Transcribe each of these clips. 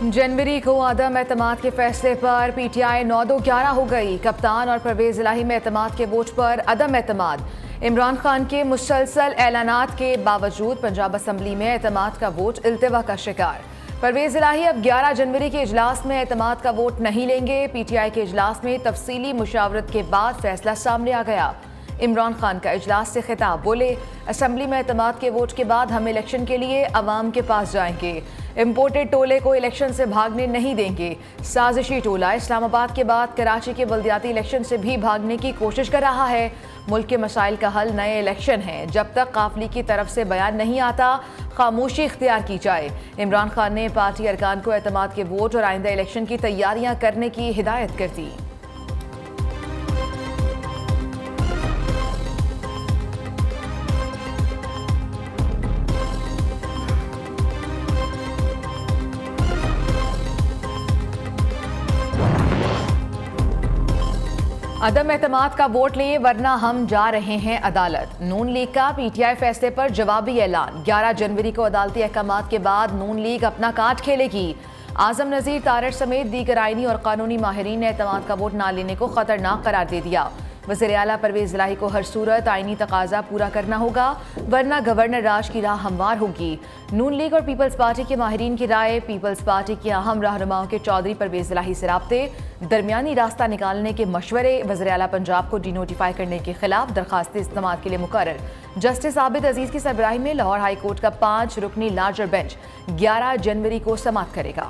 जनवरी को अदम एतमाद के फैसले पर पीटीआई 9-2-11 हो गई। कप्तान और परवेज इलाही में एतमाद के वोट पर अदम एतमाद। इमरान खान के मुसलसल ऐलानात के बावजूद पंजाब असम्बली में एतमाद का वोट इल्तिवा का शिकार। परवेज इलाही अब 11 जनवरी के इजलास में एतमाद का वोट नहीं लेंगे। पीटीआई के इजलास में तफसीली मुशावरत के बाद फैसला सामने आ गया। इमरान खान का इजलास से खिताब, बोले असम्बली में एतमाद के वोट के बाद हम इलेक्शन के लिए अवाम के पास जाएंगे। इम्पोर्टेड टोले को इलेक्शन से भागने नहीं देंगे। साजिशी टोला इस्लामाबाद के बाद कराची के बल्दियाती इलेक्शन से भी भागने की कोशिश कर रहा है। मुल्क के मसाइल का हल नए इलेक्शन है। जब तक काफली की तरफ से बयान नहीं आता, खामोशी इख्तियार की जाए। इमरान खान ने पार्टी अरकान को एतमाद के वोट और आइंदा इलेक्शन की तैयारियां करने की हिदायत कर दी। अदम एतमाद का वोट लिए वरना हम जा रहे हैं अदालत। नून लीग का पीटीआई फैसले पर जवाबी ऐलान। 11 जनवरी को अदालती अहकामात के बाद नून लीग अपना कार्ड खेलेगी। आजम नज़ीर तारड़ समेत दीगर आईनी और कानूनी माहिरीन ने एतमाद का वोट न लेने को खतरनाक करार दे दिया। वज़ीर आला परवेज इलाही को हर सूरत आईनी तकाजा पूरा करना होगा, वरना गवर्नर राज की राह हमवार होगी। नून लीग और पीपल्स पार्टी के माहिरीन की राय, पीपल्स पार्टी के अहम रहनुमाओं के चौधरी परवेज इलाही से राब्ते, दरमियानी रास्ता निकालने के मशवरे, वज़ीर आला पंजाब को डिनोटिफाई करने के खिलाफ दरखास्त इस्तेमाल के लिए मुकर्रर। जस्टिस आबिद अजीज की सरबराही में लाहौर हाई कोर्ट का 5 रुकनी लार्जर बेंच 11 जनवरी को समाअत करेगा।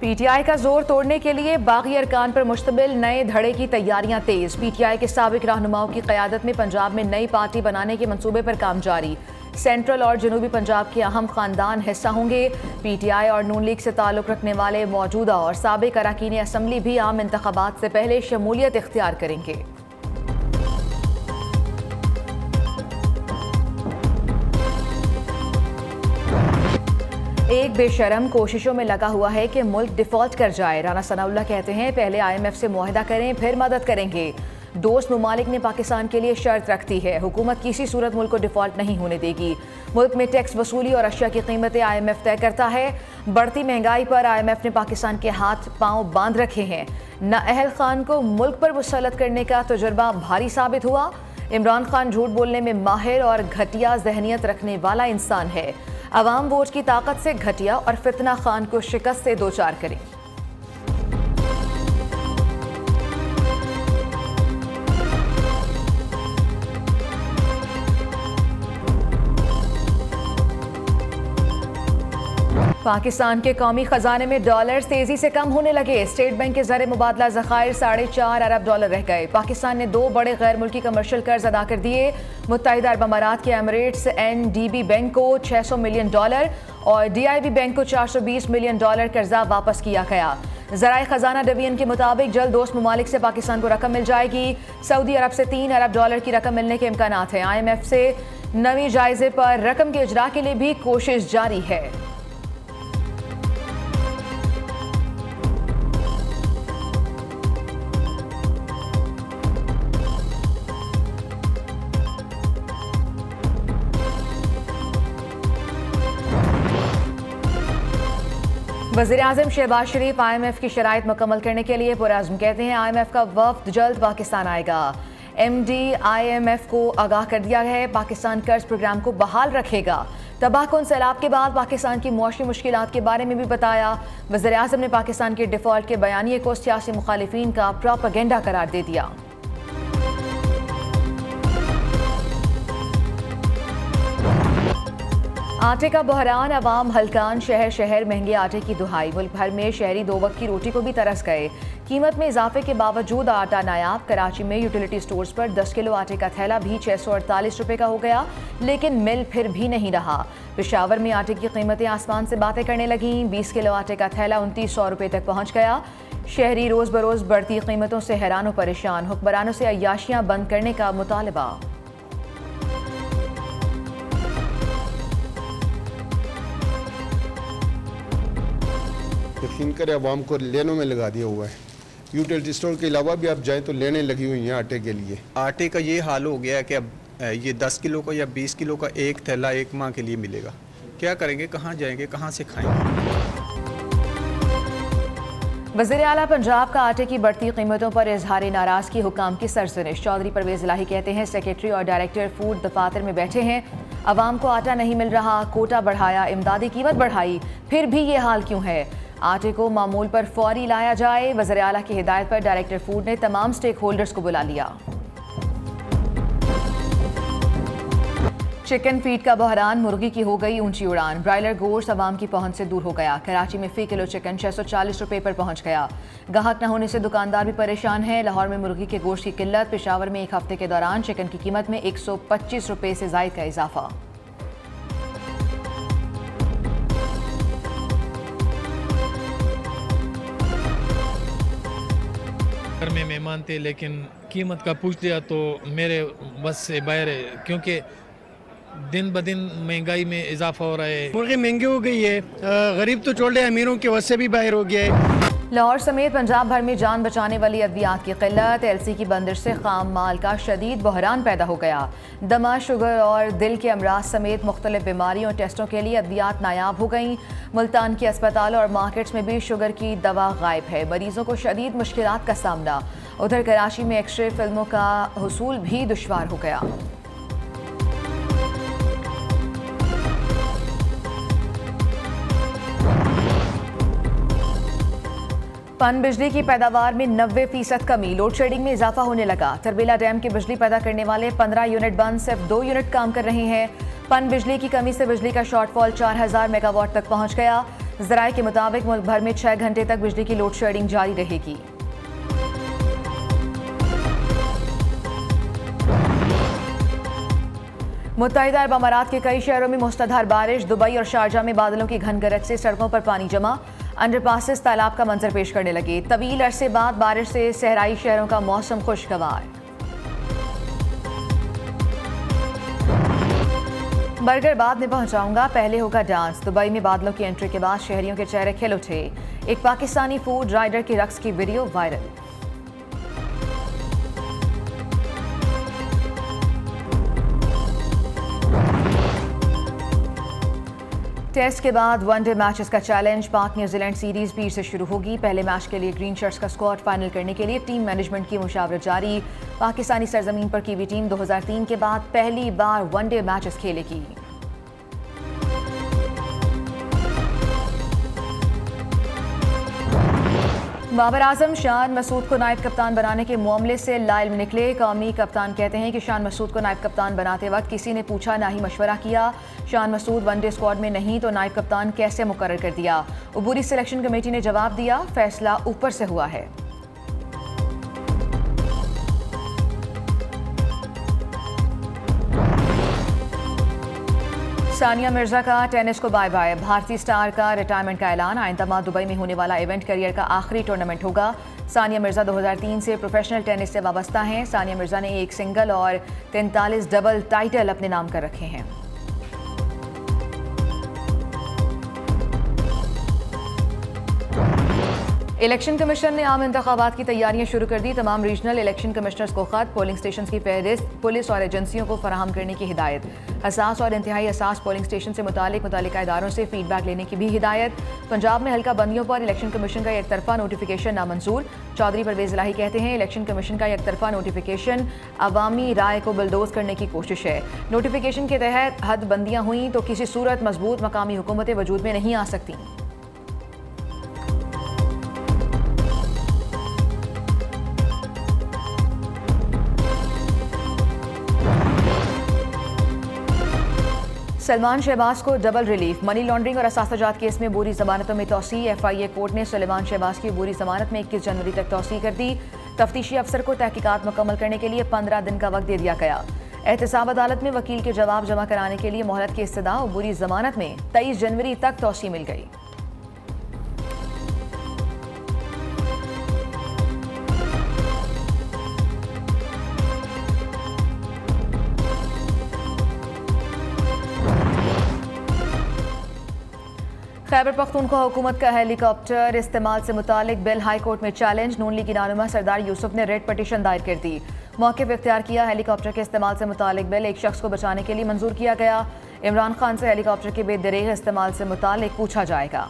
पीटीआई का जोर तोड़ने के लिए बागी अरकान पर मुश्तमिल नए धड़े की तैयारियां तेज। पीटीआई के साबिक रहनुमाओं की क़यादत में पंजाब में नई पार्टी बनाने के मंसूबे पर काम जारी। सेंट्रल और जनूबी पंजाब के अहम खानदान हिस्सा होंगे। पीटीआई और नून लीग से ताल्लुक़ रखने वाले मौजूदा और साबिक अरकान असम्बली भी आम इंतखाबात से पहले शमूलियत इख्तियार करेंगे। एक बेशरम कोशिशों में लगा हुआ है कि मुल्क डिफॉल्ट कर जाए। राना सनाउल्लाह कहते हैं, पहले IMF से मुआहदा करें, फिर मदद करेंगे। दोस्त ममालिक ने पाकिस्तान के लिए शर्त रखती है, हुकूमत किसी सूरत मुल्क को डिफॉल्ट नहीं होने देगी। मुल्क में टैक्स वसूली और अशिया की कीमतें IMF तय करता है। बढ़ती महंगाई पर IMF ने पाकिस्तान के हाथ पांव बांध रखे हैं। नाअहल खान को मुल्क पर मुसल्लत करने का तजुर्बा भारी साबित हुआ। इमरान खान झूठ बोलने में माहिर और घटिया जहनियत रखने वाला इंसान है। अवाम वोट की ताकत से घटिया और फितना खान को शिकस्त से दो चार करें। पाकिस्तान के कौमी खजाने में डॉलर तेजी से कम होने लगे। स्टेट बैंक के ज़र मुबादला ज़खायर 4.5 अरब डॉलर रह गए। पाकिस्तान ने 2 बड़े गैर मुल्की कमर्शियल कर्ज अदा कर दिए। मुत्तहिदा अरब अमारात के एमिरेट्स NDB बैंक को $600 मिलियन और DIB बैंक को $420 मिलियन कर्जा वापस किया गया। ज़राए खजाना डिवीजन के मुताबिक जल्द दोस्त ममालिक से पाकिस्तान को रकम मिल जाएगी। सऊदी अरब से 3 अरब डॉलर की रकम मिलने के इम्कानात हैं। IMF से नवी जायजे पर रकम के इजरा के लिए भी कोशिश जारी है। वज़ीर आज़म शहबाज शरीफ IMF की शराइत मुकम्मल करने के लिए पुरअज़्म। कहते हैं IMF का वफ़द जल्द पाकिस्तान आएगा। MD IMF को आगाह कर दिया है, पाकिस्तान कर्ज प्रोग्राम को बहाल रखेगा। तबाहकुन सैलाब के बाद पाकिस्तान की मुआशी मुश्किलात के बारे में भी बताया। वज़ीर आज़म ने पाकिस्तान के डिफ़ॉल्ट के बयानिए को सियासी मुखालिफिन का प्रोपेगेंडा करार दे दिया। आटे का बहरान, अवाम हलकान, शहर शहर महंगे आटे की दुहाई। मुल्क भर में शहरी 2 वक्त की रोटी को भी तरस गए। कीमत में इजाफे के बावजूद आटा नायाब। कराची में यूटिलिटी स्टोर्स पर 10 किलो आटे का थैला भी 648 रुपये का हो गया, लेकिन मिल फिर भी नहीं रहा। पेशावर में आटे की कीमतें आसमान से बातें करने लगीं। 20 किलो आटे का थैला 2900 रुपये तक पहुँच गया। शहरी रोज़ बरोज़ बढ़ती कीमतों से हैरान व परेशान। हुक्मरानों से अय्याशियाँ बंद करने का मुतालबा। तकसीम कर आवाम को लेनों में लगा दिया हुआ है। यूटिलिटी स्टोर के अलावा भी आप जाएँ तो लेने लगी हुई हैं आटे के लिए। आटे का ये हाल हो गया है कि अब ये 10 किलो का या 20 किलो का एक थैला एक माह के लिए मिलेगा। क्या करेंगे, कहाँ जाएंगे, कहाँ से खाएंगे? वज़ीर आला पंजाब का आटे की बढ़ती कीमतों पर इजहार नाराज़गी हुकाम की सरजनिश। चौधरी परवेज इलाही कहते हैं सेक्रेटरी और डायरेक्टर फूड दफातर में बैठे हैं, अवाम को आटा नहीं मिल रहा, कोटा बढ़ाया, इमदादी कीमत बढ़ाई, फिर भी ये हाल क्यों है? आटे को मामूल पर फौरी लाया जाए। वज़ीर आला की हिदायत पर डायरेक्टर फूड ने तमाम स्टेक होल्डर्स को बुला लिया। चिकन फीड का बहरान, मुर्गी की हो गई ऊंची उड़ान। ब्रायलर गोश्त अवाम की पहुंच से दूर हो गया। कराची में फी किलो चिकन 640 रुपए पर पहुंच गया। गाहक न होने से दुकानदार भी परेशान है। लाहौर में मुर्गी के गोश्त की किल्लत। पेशावर में एक हफ्ते के दौरान चिकन की कीमत में 125 रुपए से जायद का इजाफा। घर में मेहमान थे लेकिन कीमत का पूछ लिया तो मेरे बस से बाहर है, क्योंकि दिन ब दिन महंगाई में इजाफा हो रहा है। मुर्गी महंगी हो गई है, गरीब तो छोड़ दे, अमीरों के वस से भी बाहर हो गया है। लाहौर समेत पंजाब भर में जान बचाने वाली अद्वियात की किल्लत। एलसी की बंदिश से खाम माल का शदीद बहरान पैदा हो गया। दमा, शुगर और दिल के अमराज समेत मुख्तलिफ बीमारियों और टेस्टों के लिए अद्वियात नायाब हो गई। मुल्तान के अस्पतालों और मार्केट्स में भी शुगर की दवा गायब है। मरीजों को शदीद मुश्किलात का सामना। उधर कराची में एक्सरे फिल्मों का हुसूल भी दुश्वार हो गया। पन बिजली की पैदावार में 90% कमी। लोड शेडिंग में इजाफा होने लगा। तरबेला डैम के बिजली पैदा करने वाले 15 यूनिट बंद, सिर्फ 2 यूनिट काम कर रहे हैं। पन बिजली की कमी से बिजली का शॉर्टफॉल 4000 मेगावाट तक पहुंच गया। ज़राए के मुताबिक मुल्क भर में 6 घंटे तक बिजली की लोड शेडिंग जारी रहेगी। मुत्तहिदा अरब अमारात के कई शहरों में मुस्तधार बारिश। दुबई और शारजा में बादलों की घन गरज से सड़कों पर पानी जमा। अंडरपासेस तालाब का मंजर पेश करने लगे। तवील अरसे बाद बारिश से सहराई शहरों का मौसम खुशगवार। बर्गर बाद में पहुंचाऊंगा, पहले होगा डांस। दुबई में बादलों की एंट्री के बाद शहरियों के चेहरे खिल उठे। एक पाकिस्तानी फूड राइडर की रक्स की वीडियो वायरल। टेस्ट के बाद वनडे मैचेस का चैलेंज। पाक न्यूजीलैंड सीरीज 20 से शुरू होगी। पहले मैच के लिए ग्रीन शर्ट्स का स्क्वाड फाइनल करने के लिए टीम मैनेजमेंट की मुशावरत जारी। पाकिस्तानी सरजमीन पर कीवी टीम 2003 के बाद पहली बार वनडे मैचेस खेलेगी। बाबर आजम शान मसूद को नायब कप्तान बनाने के मामले से लाइल निकले। कौमी कप्तान कहते हैं कि शान मसूद को नायब कप्तान बनाते वक्त किसी ने पूछा ना ही मशवरा किया। शान मसूद वनडे स्क्वाड में नहीं तो नायब कप्तान कैसे मुकर्रर कर दिया। उबूरी सिलेक्शन कमेटी ने जवाब दिया, फैसला ऊपर से हुआ है। सानिया मिर्जा का टेनिस को बाय बाय। भारतीय स्टार का रिटायरमेंट का ऐलान। आइंदा माह दुबई में होने वाला इवेंट करियर का आखिरी टूर्नामेंट होगा। सानिया मिर्जा 2003 से प्रोफेशनल टेनिस से वाबस्ता हैं। सानिया मिर्जा ने एक सिंगल और 43 डबल टाइटल अपने नाम कर रखे हैं। इलेक्शन कमीशन ने आम इंतखाबात की तैयारियां शुरू कर दी। तमाम रीजनल इलेक्शन कमिश्नर्स को खत, पोलिंग स्टेशन की फहरिस्त पुलिस और एजेंसियों को फराहम करने की हिदायत। हसास और इंतहाई हसास पोलिंग स्टेशन से मुतालिका इदारों से फीडबैक लेने की भी हिदायत। पंजाब में हल्का बंदियों पर इलेक्शन कमीशन का एक तरफा नोटिफिकेशन नामंजूर। चौधरी परवेज इलाही कहते हैं इलेक्शन कमीशन का एक तरफा नोटिफिकेशन अवामी राय को बुलडोज करने की कोशिश है। नोटिफिकेशन के तहत हद बंदियां हुई तो किसी सूरत मजबूत मकामी हुकूमतें वजूद में नहीं आ सकती। सलमान शहबाज को डबल रिलीफ। मनी लॉन्ड्रिंग और असासाजात केस में बुरी जमानतों में तौसी। FIA कोर्ट ने सलमान शहबाज की बुरी जमानत में 21 जनवरी तक तौसी कर दी। तफ्तीशी अफसर को तहकीकात मुकम्मल करने के लिए 15 दिन का वक्त दे दिया गया। एहतसाब अदालत में वकील के जवाब जमा कराने के लिए मोहलत की इस्तदा। बुरी जमानत में 23 जनवरी तक तौसी मिल गई। खैबर पख्तूनख्वा हुकूमत का हेलीकॉप्टर इस्तेमाल से मुतालिक बिल हाई कोर्ट में चैलेंज। नून लीगी रहनुमा सरदार यूसुफ ने रेड पटिशन दायर कर दी। मौक़िफ़ इख्तियार किया। हेलीकॉप्टर के इस्तेमाल से मुतालिक बिल एक शख्स को बचाने के लिए मंजूर किया गया। इमरान खान से हेलीकॉप्टर के बेदरेग इस्तेमाल से मुतालिक पूछा जाएगा।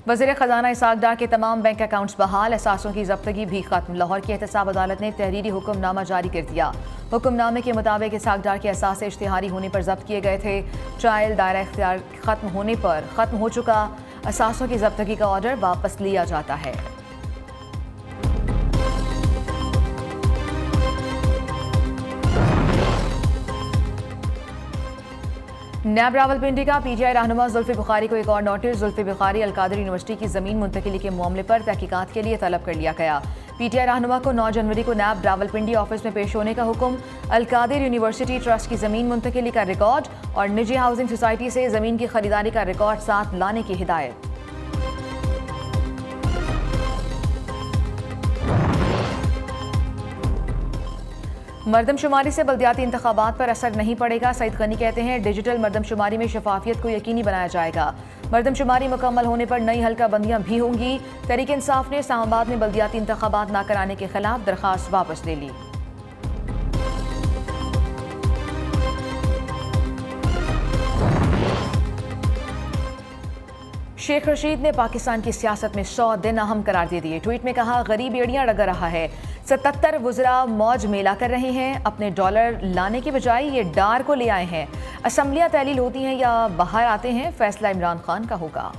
वज़ीर ख़जाना इसहाक़ डार के तमाम बैंक अकाउंट्स बहाल। असासों की ज़ब्तगी भी खत्म। लाहौर की एहतसाब अदालत ने तहरीरी हुक्मनामा जारी कर दिया। हुक्मनामे के मुताबिक इसहाक़ डार के असासे इश्तिहारी होने पर जब्त किए गए थे। ट्रायल दायरा इख्तियार खत्म होने पर खत्म हो चुका असासों की ज़ब्तगी का ऑर्डर वापस लिया जाता है। नैब रावलपिंडी का पीटीआई रहनुमा जुल्फी बुखारी को एक और नोटिस। जुल्फी बुखारी अलकादिर यूनिवर्सिटी की ज़मीन मुंतकिली के मामले पर तहकीकात के लिए तलब कर लिया गया। पीटीआई रहनुमा को 9 जनवरी को नैब रावलपिंडी ऑफिस में पेश होने का हुक्म। अलकादिर यूनिवर्सिटी ट्रस्ट की ज़मीन मुंतकिली का रिकॉर्ड और निजी हाउसिंग सोसाइटी से ज़मीन की खरीदारी का रिकॉर्ड साथ लाने की हिदायत। मरदमशुमारी से बल्दियाती इंतखाबात पर असर नहीं पड़ेगा। सईद गनी कहते हैं डिजिटल मरदमशुमारी में शफाफियत को यकीनी बनाया जाएगा। मरदमशुमारी मुकम्मल होने पर नई हल्का बंदियां भी होंगी। तहरीक इंसाफ ने इस्लामाबाद में बल्दियाती इंतखाबात न कराने के खिलाफ दरख्वास्त वापस ले ली। शेख रशीद ने पाकिस्तान की सियासत में 100 दिन अहम करार दे दिए। ट्वीट में कहा, गरीब एड़ियां रगड़ रहा है। 77 वुज़रा मौज मेला कर रहे हैं। अपने डॉलर लाने की बजाय ये डार को ले आए हैं। असम्बलियां तहलील होती हैं या बाहर आते हैं, फैसला इमरान खान का होगा।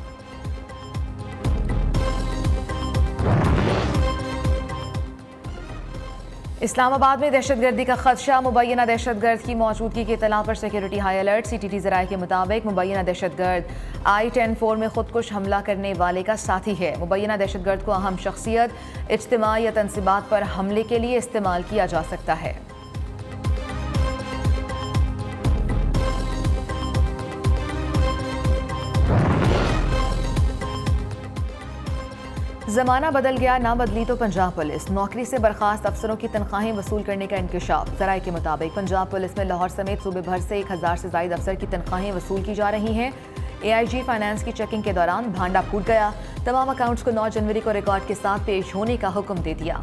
इस्लामाबाद में दहशतगर्दी का खदशा। मुबैना दहशतगर्द की मौजूदगी की इत्तला पर सिक्योरिटी हाई अलर्ट। सीटीटी ज़राए के मुताबिक मुबैना दहशतगर्द I-10-4 में खुदकुश हमला करने वाले का साथी है। मुबैना दहशतगर्द को अहम शख्सियत, इज्तिमा या तनसीबात पर हमले के लिए इस्तेमाल किया जा सकता है। ज़माना बदल गया, ना बदली तो पंजाब पुलिस। नौकरी से बर्खास्त अफसरों की तनख्वाहें वसूल करने का इंकशाफ। ज़राए के मुताबिक पंजाब पुलिस में लाहौर समेत सूबे भर से 1000 से ज़ायद अफसर की तनख्वाहें वसूल की जा रही हैं। AIG फाइनेंस की चेकिंग के दौरान भांडा फूट गया। तमाम अकाउंट्स को 9 जनवरी को रिकॉर्ड के साथ पेश होने का हुक्म दे दिया।